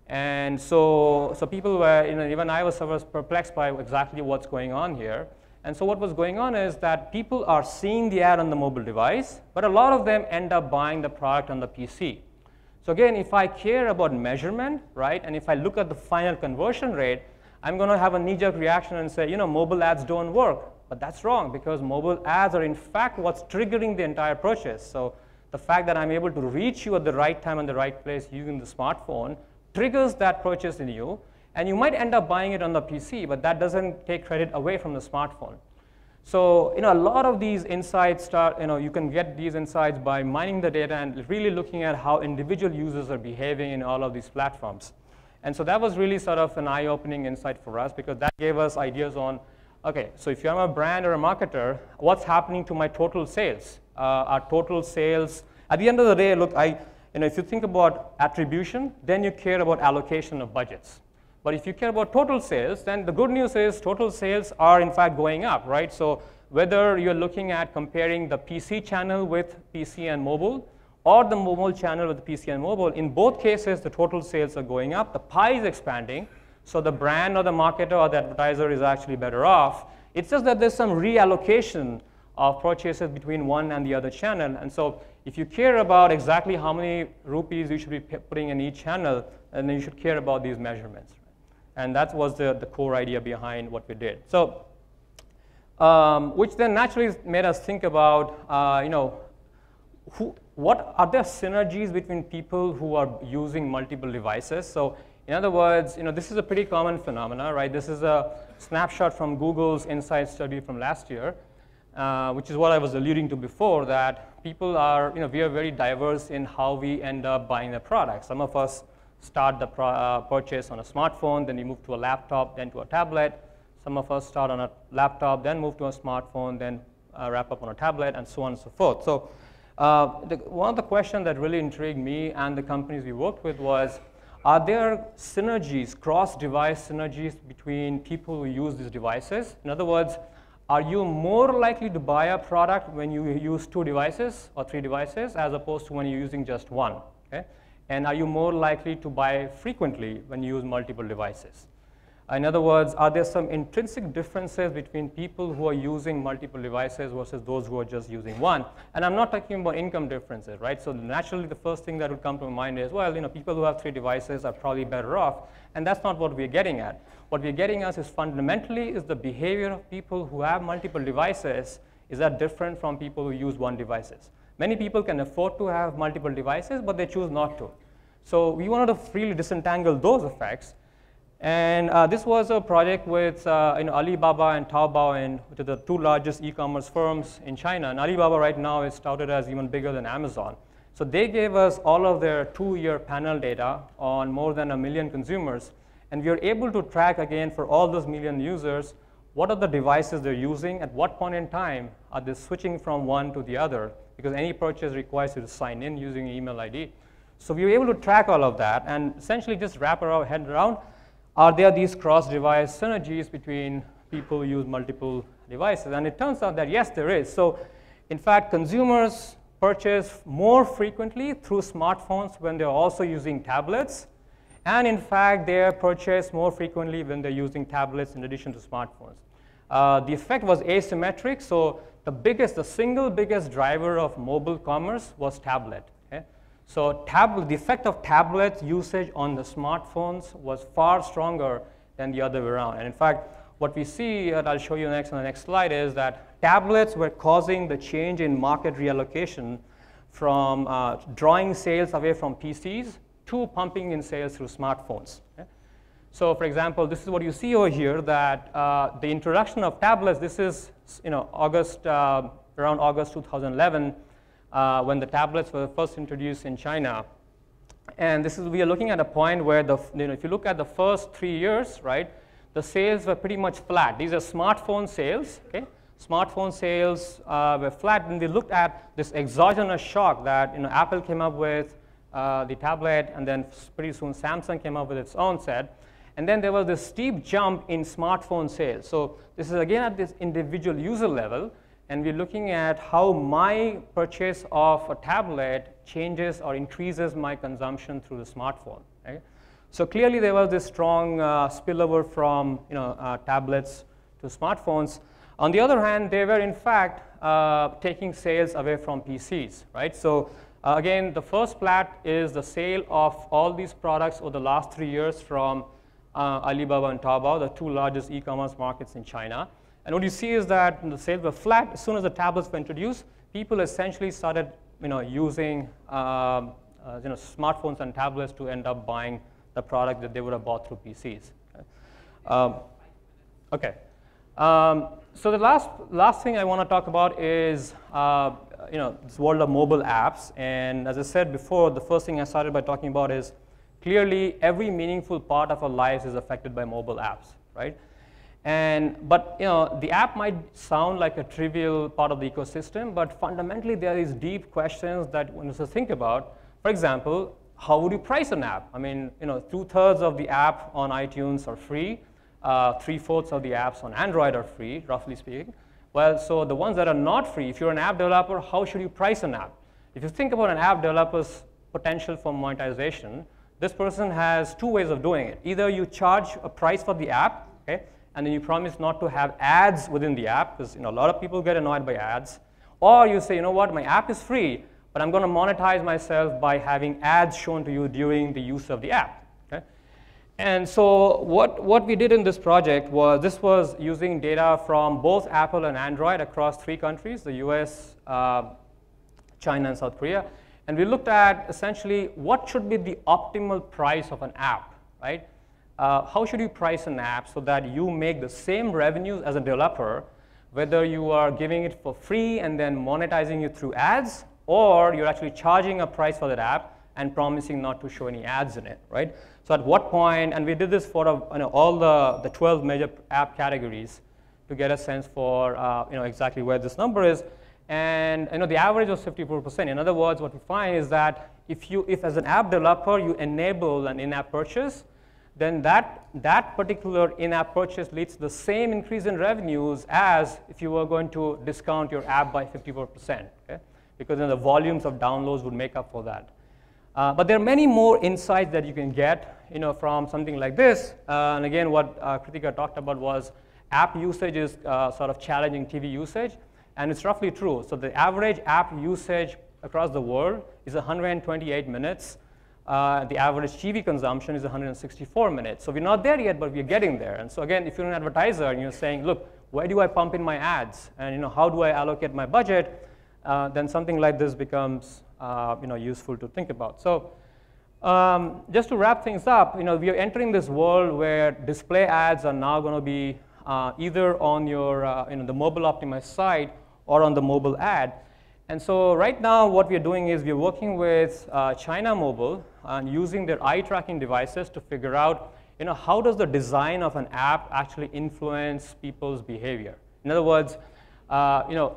And so people were, even I was perplexed by exactly what's going on here. And so what was going on is that people are seeing the ad on the mobile device, but a lot of them end up buying the product on the PC. So again, if I care about measurement, right, and if I look at the final conversion rate, I'm going to have a knee-jerk reaction and say, mobile ads don't work. But that's wrong, because mobile ads are in fact what's triggering the entire purchase. So the fact that I'm able to reach you at the right time and the right place using the smartphone triggers that purchase in you. And you might end up buying it on the PC, but that doesn't take credit away from the smartphone. So a lot of these insights you can get these insights by mining the data and really looking at how individual users are behaving in all of these platforms. And so that was really sort of an eye-opening insight for us, because that gave us ideas on, okay, so if I'm a brand or a marketer, what's happening to my total sales? Our total sales, at the end of the day, look, if you think about attribution, then you care about allocation of budgets. But if you care about total sales, then the good news is total sales are in fact going up, right? So whether you're looking at comparing the PC channel with PC and mobile, or the mobile channel with the PC and mobile, in both cases, the total sales are going up. The pie is expanding, so the brand or the marketer or the advertiser is actually better off. It's just that there's some reallocation of purchases between one and the other channel. And so if you care about exactly how many rupees you should be putting in each channel, then you should care about these measurements. And that was the core idea behind what we did. So, which then naturally made us think about, what are there synergies between people who are using multiple devices? So in other words, this is a pretty common phenomena, right? This is a snapshot from Google's Insight study from last year, which is what I was alluding to before, that people are, we are very diverse in how we end up buying the product. Some of us start the purchase on a smartphone, then we move to a laptop, then to a tablet. Some of us start on a laptop, then move to a smartphone, then wrap up on a tablet, and so on and so forth. So one of the questions that really intrigued me and the companies we worked with was, are there synergies, cross-device synergies between people who use these devices? In other words, are you more likely to buy a product when you use 2 devices or 3 devices as opposed to when you're using just one? Okay? And are you more likely to buy frequently when you use multiple devices? In other words, are there some intrinsic differences between people who are using multiple devices versus those who are just using one? And I'm not talking about income differences, right? So naturally, the first thing that would come to my mind is, well, people who have 3 devices are probably better off. And that's not what we're getting at. What we're getting at is fundamentally is the behavior of people who have multiple devices, is that different from people who use one devices? Many people can afford to have multiple devices, but they choose not to. So we wanted to really disentangle those effects. And this was a project with Alibaba and Taobao, which are the 2 largest e-commerce firms in China. And Alibaba right now is touted as even bigger than Amazon. So they gave us all of their 2-year panel data on more than 1 million consumers. And we are able to track, again, for all those million users, what are the devices they're using, at what point in time are they switching from one to the other, because any purchase requires you to sign in using an email ID. So we were able to track all of that and essentially just wrap our head around, are there these cross-device synergies between people who use multiple devices? And it turns out that yes, there is. So in fact, consumers purchase more frequently through smartphones when they're also using tablets. And in fact, they purchase more frequently when they're using tablets in addition to smartphones. The effect was asymmetric. So the single biggest driver of mobile commerce was tablet. Okay? So the effect of tablet usage on the smartphones was far stronger than the other way around. And in fact, what we see, and I'll show you next on the next slide, is that tablets were causing the change in market reallocation from drawing sales away from PCs to pumping in sales through smartphones. Okay? So for example, this is what you see over here, that the introduction of tablets, this is around August 2011, when the tablets were first introduced in China. And this is, we are looking at a point where, if you look at the first 3 years, right, the sales were pretty much flat. These are smartphone sales. Okay? Smartphone sales were flat, and we looked at this exogenous shock that Apple came up with the tablet, and then pretty soon Samsung came up with its own set. And then there was this steep jump in smartphone sales. So this is again at this individual user level, and we're looking at how my purchase of a tablet changes or increases my consumption through the smartphone. Right? So clearly there was this strong spillover from tablets to smartphones. On the other hand, they were in fact taking sales away from PCs. Right? So again, the first plot is the sale of all these products over the last 3 years from Alibaba and Taobao, the two largest e-commerce markets in China. And what you see is that the sales were flat. As soon as the tablets were introduced, people essentially started using smartphones and tablets to end up buying the product that they would have bought through PCs. Okay. So the last thing I want to talk about is this world of mobile apps. And as I said before, the first thing I started by talking about is clearly every meaningful part of our lives is affected by mobile apps, right? But the app might sound like a trivial part of the ecosystem, but fundamentally there is deep questions that one has to think about. For example, how would you price an app? I mean, 2/3 of the app on iTunes are free. 3/4 of the apps on Android are free, roughly speaking. Well, so the ones that are not free, if you're an app developer, how should you price an app? If you think about an app developer's potential for monetization, this person has two ways of doing it. Either you charge a price for the app, okay, and then you promise not to have ads within the app, because a lot of people get annoyed by ads. Or you say, what, my app is free, but I'm going to monetize myself by having ads shown to you during the use of the app. Okay? And so what we did in this project was, this was using data from both Apple and Android across 3 countries, the US, China, and South Korea. And we looked at essentially what should be the optimal price of an app, right? How should you price an app so that you make the same revenues as a developer, whether you are giving it for free and then monetizing it through ads, or you're actually charging a price for that app and promising not to show any ads in it, right? So at what point, and we did this for all the 12 major app categories to get a sense for exactly where this number is. And the average was 54%. In other words, what we find is that if as an app developer you enable an in-app purchase, then that particular in-app purchase leads to the same increase in revenues as if you were going to discount your app by 54%, okay? Because then the volumes of downloads would make up for that. But there are many more insights that you can get from something like this. And again, what Kritika talked about was app usage is sort of challenging TV usage. And it's roughly true. So the average app usage across the world is 128 minutes. The average TV consumption is 164 minutes. So we're not there yet, but we're getting there. And so again, if you're an advertiser and you're saying, look, where do I pump in my ads? And how do I allocate my budget? Then something like this becomes useful to think about. So just to wrap things up, we are entering this world where display ads are now going to be either on your the mobile optimized site or on the mobile ad. And so right now what we are doing is we are working with China Mobile and using their eye tracking devices to figure out how does the design of an app actually influence people's behavior. In other words,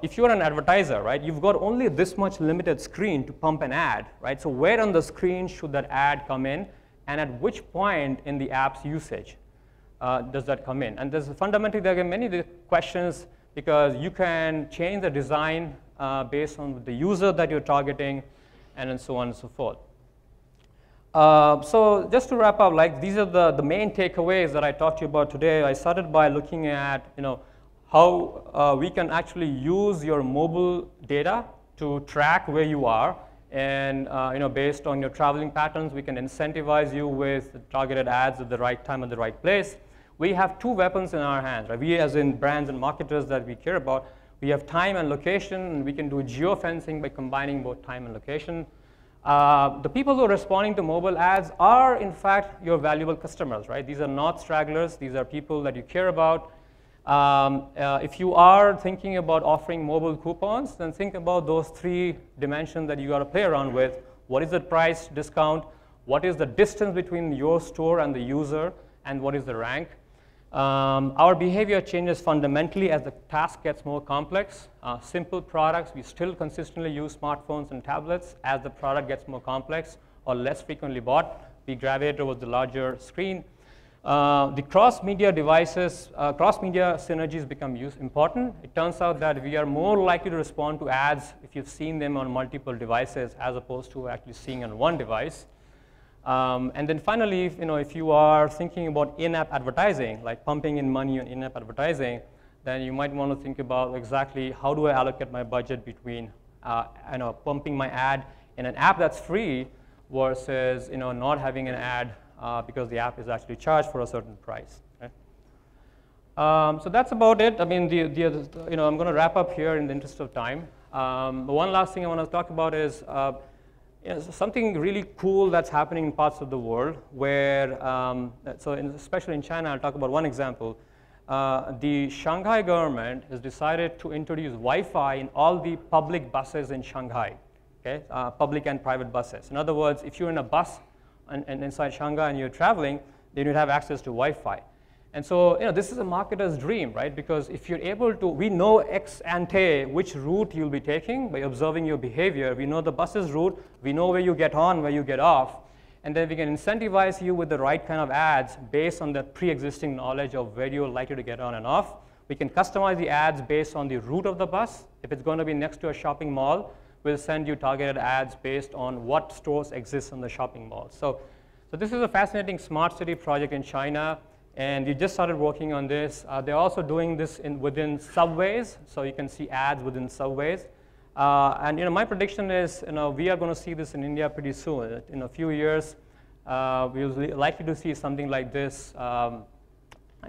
if you're an advertiser, right, you've got only this much limited screen to pump an ad, right? So where on the screen should that ad come in, and at which point in the app's usage does that come in? And fundamentally, there are many questions because you can change the design based on the user that you're targeting, and so on and so forth. So just to wrap up, these are the main takeaways that I talked to you about today. I started by looking at how we can actually use your mobile data to track where you are, and based on your traveling patterns, we can incentivize you with targeted ads at the right time at the right place. we have two weapons in our hands, right? We as in brands and marketers that we care about, we have time and location, and we can do geofencing by combining both time and location. The people who are responding to mobile ads are, in fact, your valuable customers, right? These are not stragglers. These are people that you care about. If you are thinking about offering mobile coupons, then think about those three dimensions that you got to play around with. What is the price discount? What is the distance between your store and the user? And what is the rank? Our behavior changes fundamentally as the task gets more complex. Simple products, we still consistently use smartphones and tablets. As the product gets more complex or less frequently bought, we gravitate towards the larger screen. The cross-media devices, cross-media synergies become important. It turns out that we are more likely to respond to ads if you've seen them on multiple devices as opposed to actually seeing on one device. And then finally, if you are thinking about in-app advertising, like pumping in money on in-app advertising, then you might want to think about exactly how do I allocate my budget between pumping my ad in an app that's free versus not having an ad because the app is actually charged for a certain price. Right? So that's about it. I mean, I'm going to wrap up here in the interest of time. One last thing I want to talk about is something really cool that's happening in parts of the world where, especially in China, I'll talk about one example. The Shanghai government has decided to introduce Wi-Fi in all the public buses in Shanghai, okay? Public and private buses. In other words, if you're in a bus and inside Shanghai and you're traveling, then you'd have access to Wi-Fi. And so, this is a marketer's dream, right? Because if you're able to, we know ex ante which route you'll be taking by observing your behavior. We know the bus's route. We know where you get on, where you get off. And then we can incentivize you with the right kind of ads based on the pre-existing knowledge of where you're likely to get on and off. We can customize the ads based on the route of the bus. If it's going to be next to a shopping mall, we'll send you targeted ads based on what stores exist in the shopping mall. So this is a fascinating smart city project in China. And we just started working on this. They're also doing this within subways, so you can see ads within subways. And my prediction is, we are going to see this in India pretty soon. In a few years, we're likely to see something like this. I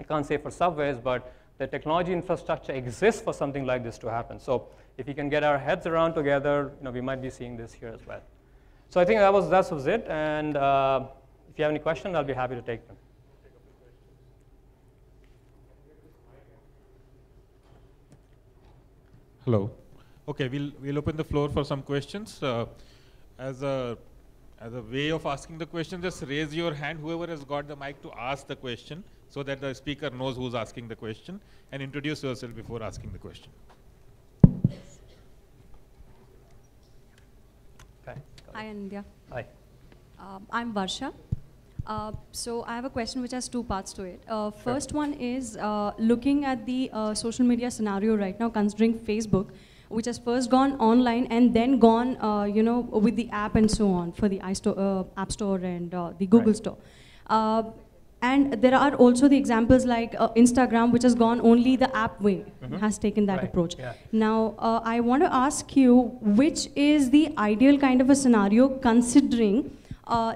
can't say for subways, but the technology infrastructure exists for something like this to happen. So if we can get our heads around together, we might be seeing this here as well. So I think that was it. And if you have any questions, I'll be happy to take them. Hello. Okay, we'll open the floor for some questions. As a way of asking the question, just raise your hand, whoever has got the mic, to ask the question so that the speaker knows who's asking the question, and introduce yourself before asking the question. Okay. Hi, Anindya. Hi. I'm Varsha. So I have a question which has two parts to it. First one is looking at the social media scenario right now, considering Facebook, which has first gone online and then gone, with the app and so on for the App Store and the Google Right. Store. And there are also the examples like Instagram, which has gone only the app way, has taken that Right. approach. Yeah. Now, I want to ask you, which is the ideal kind of a scenario considering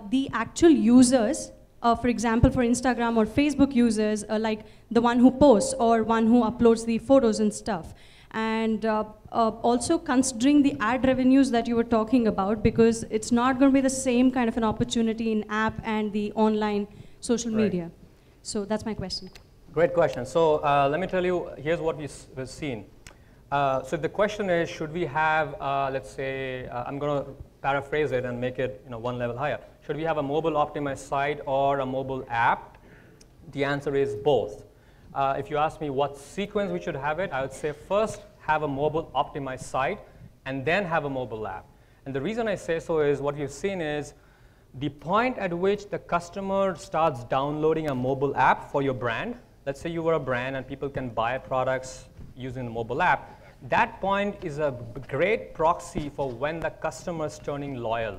the actual users, for example, for Instagram or Facebook users, like the one who posts or one who uploads the photos and stuff. And also considering the ad revenues that you were talking about, because it's not going to be the same kind of an opportunity in app and the online social Right. media. So that's my question. Great question. So let me tell you, here's what we've seen. So the question is, should we have, let's say, I'm going to paraphrase it and make it one level higher. Should we have a mobile optimized site or a mobile app? The answer is both. If you ask me what sequence we should have it, I would say first have a mobile optimized site and then have a mobile app. And the reason I say so is what you've seen is the point at which the customer starts downloading a mobile app for your brand. Let's say you were a brand and people can buy products using the mobile app. That point is a great proxy for when the customer is turning loyal.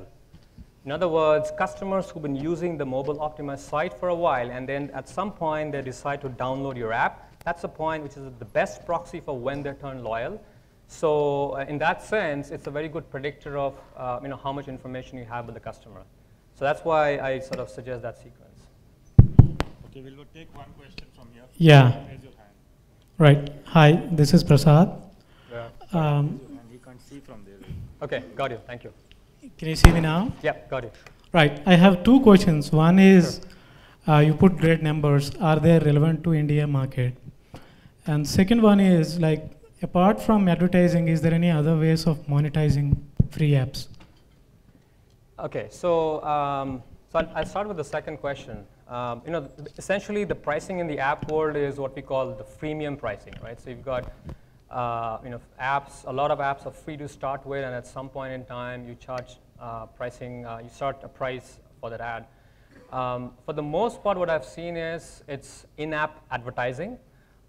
In other words, customers who've been using the mobile optimized site for a while and then at some point they decide to download your app, that's a point which is the best proxy for when they turn loyal. So in that sense, it's a very good predictor of how much information you have with the customer. So that's why I sort of suggest that sequence. Okay, we'll take one question from here. Yeah. Raise your hand. Right. Hi, this is Prasad. Yeah. Raise your hand. He can't see from there. Okay, got you. Thank you. Can you see me now? Yeah, got you. Right. I have two questions. One is, you put great numbers. Are they relevant to India market? And second one is, like, apart from advertising, is there any other ways of monetizing free apps? Okay, so I'll start with the second question. Essentially, the pricing in the app world is what we call the freemium pricing, right? So you've got apps. A lot of apps are free to start with, and at some point in time, you charge pricing. You start a price for that ad. For the most part, what I've seen is it's in-app advertising,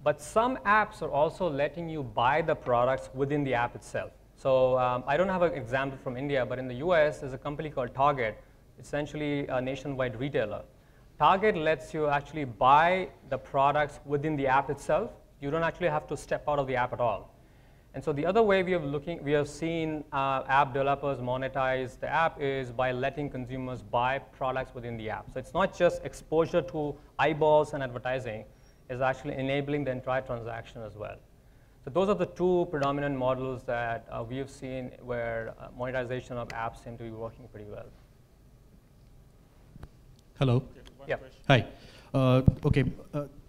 but some apps are also letting you buy the products within the app itself. So I don't have an example from India, but in the US, there's a company called Target, essentially a nationwide retailer. Target lets you actually buy the products within the app itself. You don't actually have to step out of the app at all. And so the other way we have seen app developers monetize the app is by letting consumers buy products within the app. So it's not just exposure to eyeballs and advertising, it's actually enabling the entire transaction as well. So those are the two predominant models that we have seen where monetization of apps seem to be working pretty well. Hello. Yeah. Hi. Okay.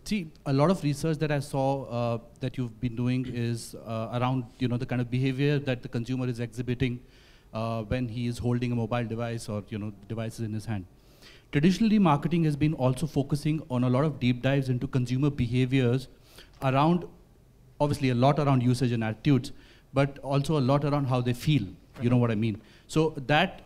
See, a lot of research that I saw that you've been doing is around the kind of behavior that the consumer is exhibiting when he is holding a mobile device or devices in his hand. Traditionally, marketing has been also focusing on a lot of deep dives into consumer behaviors around, obviously a lot around usage and attitudes, but also a lot around how they feel. You know what I mean? So that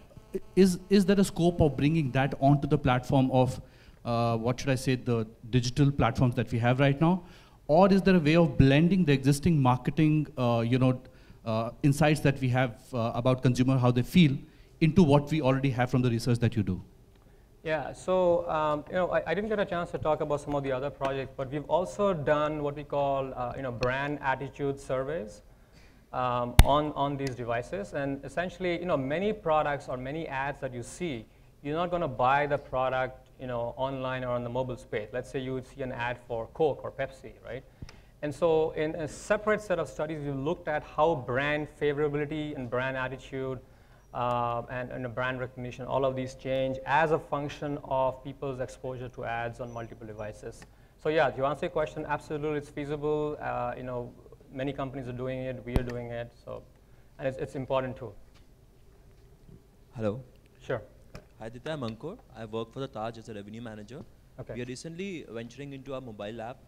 is there a scope of bringing that onto the platform of what should I say, the digital platforms that we have right now? Or is there a way of blending the existing marketing insights that we have about consumer, how they feel, into what we already have from the research that you do? Yeah, so I didn't get a chance to talk about some of the other projects, but we've also done what we call brand attitude surveys on these devices. And essentially, many products or many ads that you see, you're not going to buy the product online or on the mobile space. Let's say you would see an ad for Coke or Pepsi, right? And so in a separate set of studies, we looked at how brand favorability and brand attitude and brand recognition, all of these change as a function of people's exposure to ads on multiple devices. So yeah, to answer your question, absolutely it's feasible. Many companies are doing it, we are doing it, so, and it's important too. Hello. Sure. Hi, Aditya, I'm Ankur. I work for the Taj as a revenue manager. Okay. We are recently venturing into our mobile app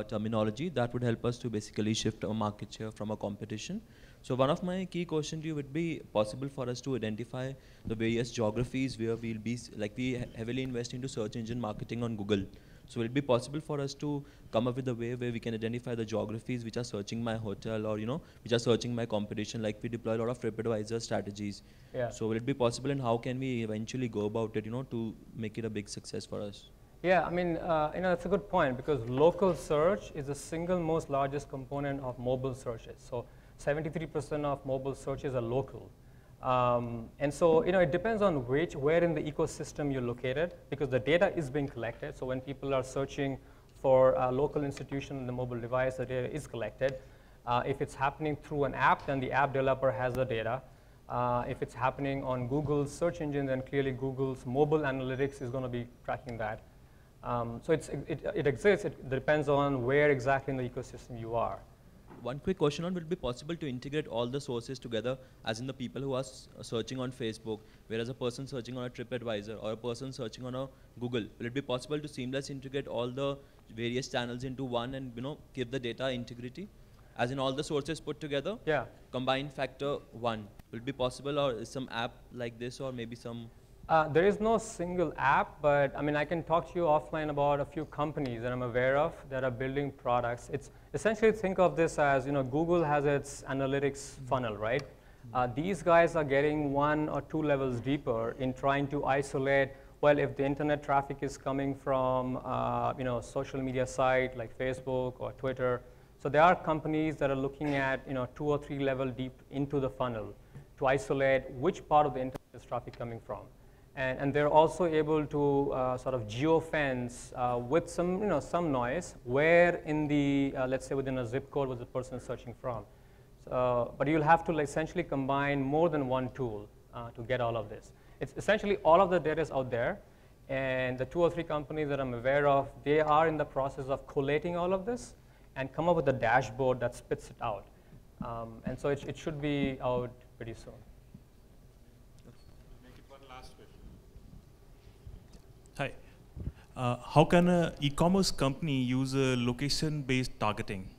terminology that would help us to basically shift our market share from our competition. So one of my key questions to you would be possible for us to identify the various geographies where we'll be, like we heavily invest into search engine marketing on Google. So will it be possible for us to come up with a way where we can identify the geographies which are searching my hotel or which are searching my competition, like we deploy a lot of TripAdvisor strategies. Yeah. So will it be possible, and how can we eventually go about it, to make it a big success for us? Yeah, I mean, that's a good point, because local search is the single most largest component of mobile searches. So 73% of mobile searches are local. And so, it depends on where in the ecosystem you're located, because the data is being collected. So when people are searching for a local institution in the mobile device, the data is collected. If it's happening through an app, then the app developer has the data. If it's happening on Google's search engine, then clearly Google's mobile analytics is going to be tracking that. So it exists. It depends on where exactly in the ecosystem you are. One quick question on, will it be possible to integrate all the sources together, as in the people who are searching on Facebook, whereas a person searching on a TripAdvisor or a person searching on a Google, will it be possible to seamlessly integrate all the various channels into one and give the data integrity? As in all the sources put together? Yeah. Combined factor 1. Will it be possible, or is some app like this, or maybe some? There is no single app, but I mean, I can talk to you offline about a few companies that I'm aware of that are building products. It's essentially, think of this as, Google has its analytics funnel, right? These guys are getting 1 or 2 levels deeper in trying to isolate, well, if the internet traffic is coming from, social media site like Facebook or Twitter. So there are companies that are looking at, 2 or 3 levels deep into the funnel to isolate which part of the internet is traffic coming from. And they're also able to sort of geofence with some noise where in the, let's say within a zip code what the person is searching from. But you'll have to essentially combine more than one tool to get all of this. It's essentially all of the data is out there, and the 2 or 3 companies that I'm aware of, they are in the process of collating all of this and come up with a dashboard that spits it out. And so it should be out pretty soon. Make it one last question. Hi. How can an e-commerce company use a location-based targeting?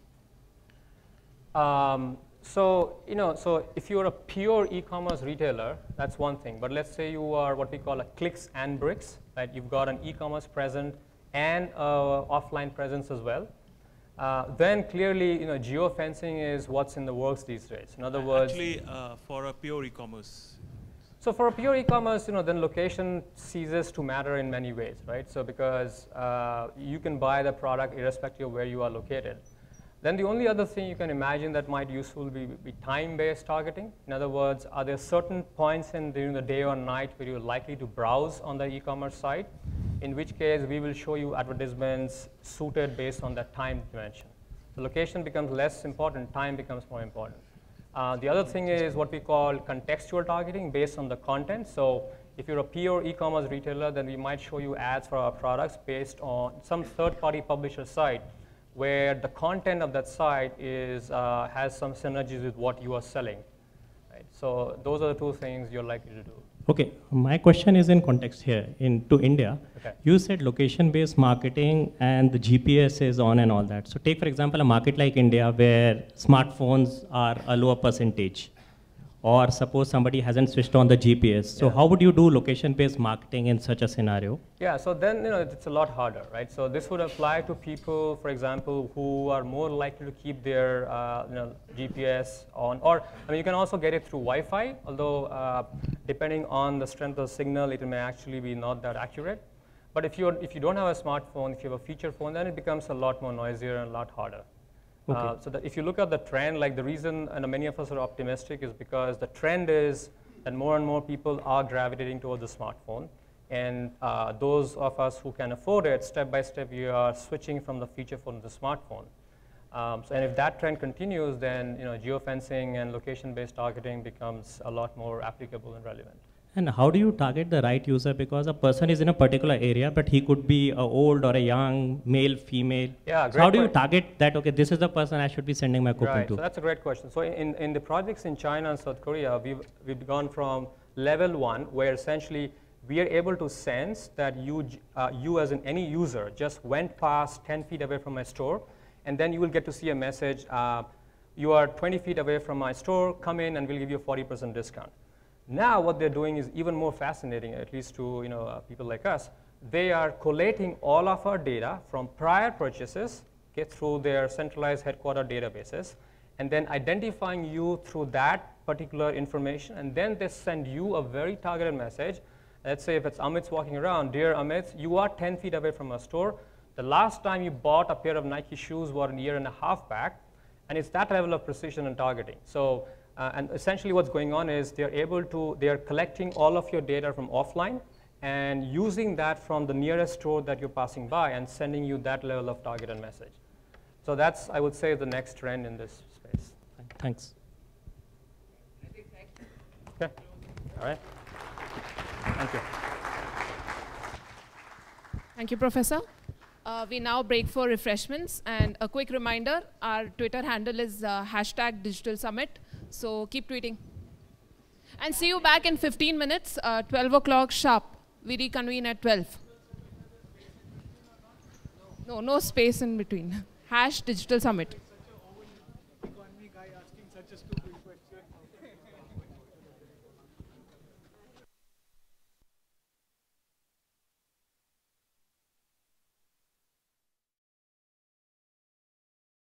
So if you're a pure e-commerce retailer, that's one thing. But let's say you are what we call a clicks and bricks, right? You've got an e-commerce presence and offline presence as well. Then clearly, geofencing is what's in the works these days. In other words, actually, for a pure e-commerce. So for a pure e-commerce, then location ceases to matter in many ways, right? So because you can buy the product irrespective of where you are located. Then the only other thing you can imagine that might useful be time-based targeting. In other words, are there certain points during the day or night where you're likely to browse on the e-commerce site? In which case, we will show you advertisements suited based on that time dimension. The location becomes less important, time becomes more important. The other thing is what we call contextual targeting based on the content. So if you're a pure e-commerce retailer, then we might show you ads for our products based on some third-party publisher site where the content of that site has some synergies with what you are selling. Right? So those are the 2 things you're likely to do. Okay, my question is in context here, to India. Okay. You said location-based marketing and the GPS is on and all that. So take, for example, a market like India where smartphones are a lower percentage. Or suppose somebody hasn't switched on the GPS. So how would you do location-based marketing in such a scenario? Yeah, so then it's a lot harder, right? So this would apply to people, for example, who are more likely to keep their GPS on. Or you can also get it through Wi-Fi, although depending on the strength of the signal, it may actually be not that accurate. But if you don't have a smartphone, if you have a feature phone, then it becomes a lot more noisier and a lot harder. Okay. So that if you look at the trend, like the reason many of us are optimistic is because the trend is that more and more people are gravitating towards the smartphone. And those of us who can afford it, step by step, we are switching from the feature phone to the smartphone. And if that trend continues, then geofencing and location-based targeting becomes a lot more applicable and relevant. And how do you target the right user? Because a person is in a particular area, but he could be old or a young, male, female. Yeah, so how do you target that, okay, this is the person I should be sending my coupon right, to? so that's a great question. So in the projects in China and South Korea, we've gone from level 1, where essentially we are able to sense that you as any user just went past 10 feet away from my store, and then you will get to see a message, you are 20 feet away from my store, come in and we'll give you a 40% discount. Now what they're doing is even more fascinating, at least to people like us. They are collating all of our data from prior purchases through their centralized headquarter databases, and then identifying you through that particular information, and then they send you a very targeted message. Let's say if it's Amit's walking around, dear Amit, you are 10 feet away from our store. The last time you bought a pair of Nike shoes was a year and a half back, and it's that level of precision and targeting. So. And essentially what's going on is they are collecting all of your data from offline and using that from the nearest store that you're passing by and sending you that level of targeted message. So that's, I would say, the next trend in this space. Thanks. Okay. All right. Thank you. Thank you, Professor. We now break for refreshments. And a quick reminder, our Twitter handle is #DigitalSummit. So keep tweeting. And see you back in 15 minutes, 12 o'clock sharp. We reconvene at 12. No space in between. #DigitalSummit. Economy guy asking such a stupid